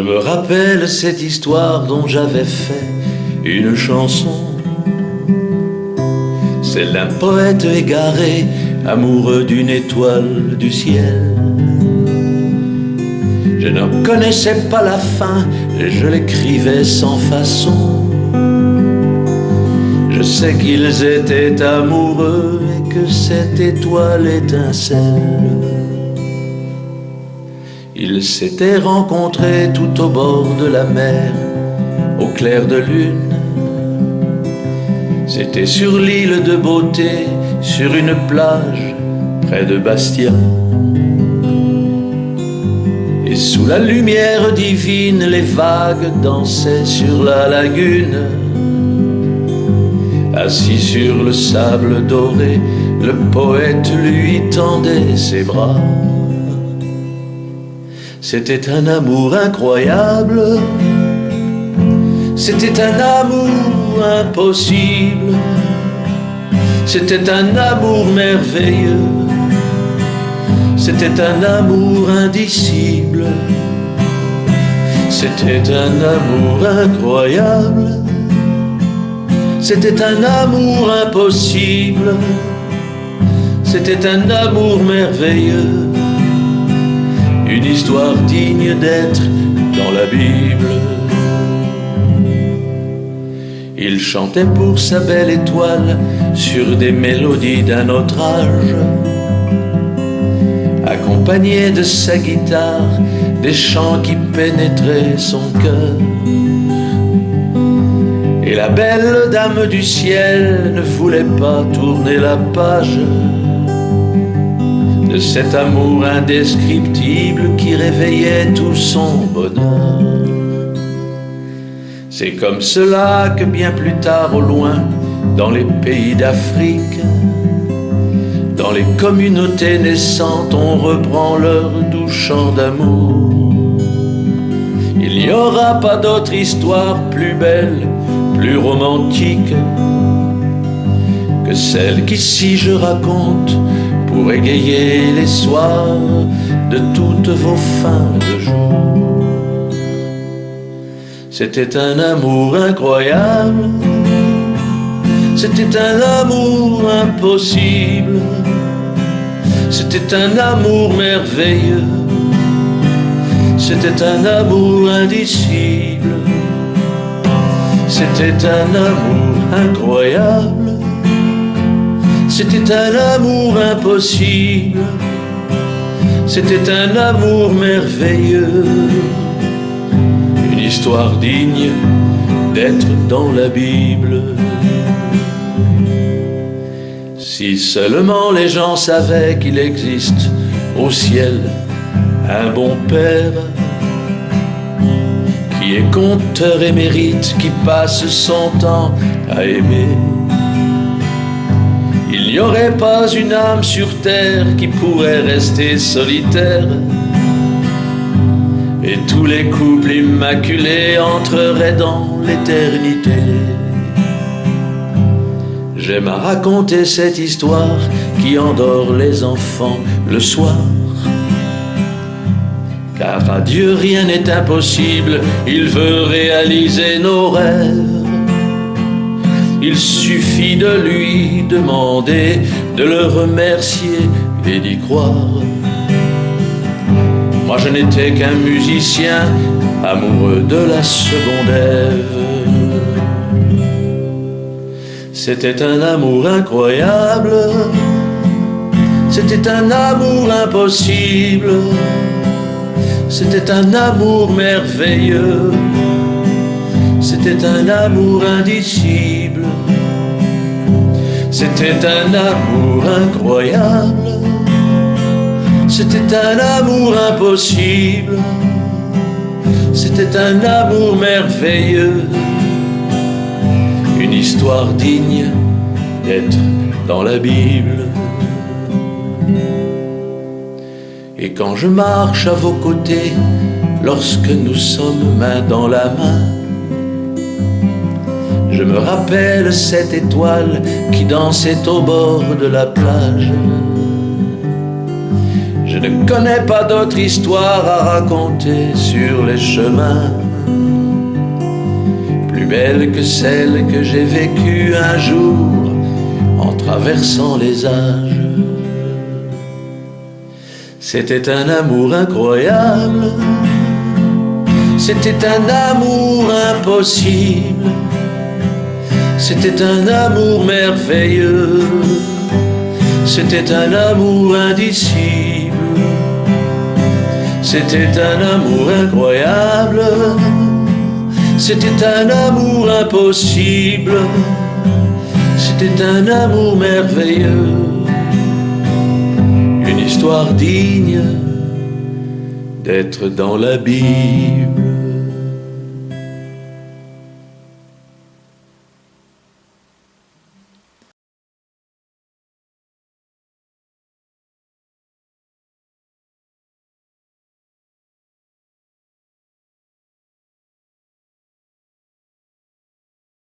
Je me rappelle cette histoire dont j'avais fait une chanson, celle d'un poète égaré, amoureux d'une étoile du ciel. Je ne connaissais pas la fin, je l'écrivais sans façon. Je sais qu'ils étaient amoureux et que cette étoile étincelle. Ils s'étaient rencontrés tout au bord de la mer, au clair de lune. C'était sur l'île de Beauté, sur une plage près de Bastia. Et sous la lumière divine, les vagues dansaient sur la lagune. Assis sur le sable doré, le poète lui tendait ses bras. C'était un amour incroyable, c'était un amour impossible, c'était un amour merveilleux, c'était un amour indicible, c'était un amour incroyable, c'était un amour impossible, c'était un amour merveilleux. Une histoire digne d'être dans la Bible. Il chantait pour sa belle étoile sur des mélodies d'un autre âge, accompagné de sa guitare, des chants qui pénétraient son cœur. Et la belle dame du ciel ne voulait pas tourner la page de cet amour indescriptible qui réveillait tout son bonheur. C'est comme cela que bien plus tard au loin, dans les pays d'Afrique, dans les communautés naissantes, on reprend leur doux chant d'amour. Il n'y aura pas d'autre histoire plus belle, plus romantique que celle qu'ici je raconte pour égayer les soirs de toutes vos fins de jour. C'était un amour incroyable, c'était un amour impossible, c'était un amour merveilleux, c'était un amour indicible, c'était un amour incroyable. C'était un amour impossible, c'était un amour merveilleux, une histoire digne d'être dans la Bible. Si seulement les gens savaient qu'il existe au ciel un bon père qui est conteur émérite, qui passe son temps à aimer. Il n'y aurait pas une âme sur terre qui pourrait rester solitaire, et tous les couples immaculés entreraient dans l'éternité. J'aime à raconter cette histoire qui endort les enfants le soir, car à Dieu rien n'est impossible, il veut réaliser nos rêves. Il suffit de lui demander, de le remercier et d'y croire. Moi je n'étais qu'un musicien amoureux de la seconde Ève. C'était un amour incroyable, c'était un amour impossible, c'était un amour merveilleux, c'était un amour indicible, c'était un amour incroyable, c'était un amour impossible, c'était un amour merveilleux, une histoire digne d'être dans la Bible. Et quand je marche à vos côtés, lorsque nous sommes main dans la main, je me rappelle cette étoile qui dansait au bord de la plage. Je ne connais pas d'autre histoire à raconter sur les chemins plus belle que celle que j'ai vécue un jour en traversant les âges. C'était un amour incroyable, c'était un amour impossible, c'était un amour merveilleux, c'était un amour indicible, c'était un amour incroyable, c'était un amour impossible, c'était un amour merveilleux, une histoire digne d'être dans la Bible.